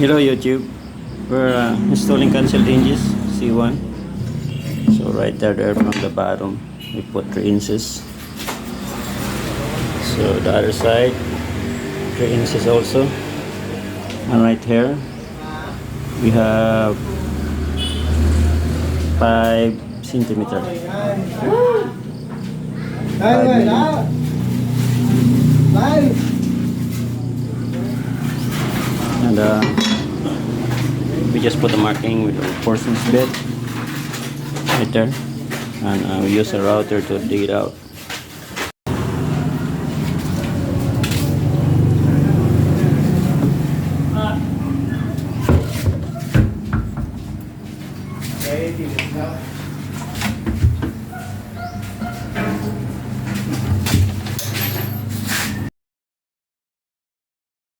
Hello YouTube, we're installing cancelled hinges C1. So right there from the bottom we put 3 inches. So the other side 3 inches also, and right here we have 5 centimeter. 5 millimeter. And we just put a marking with a portions bit right there, and we use a router to dig it out.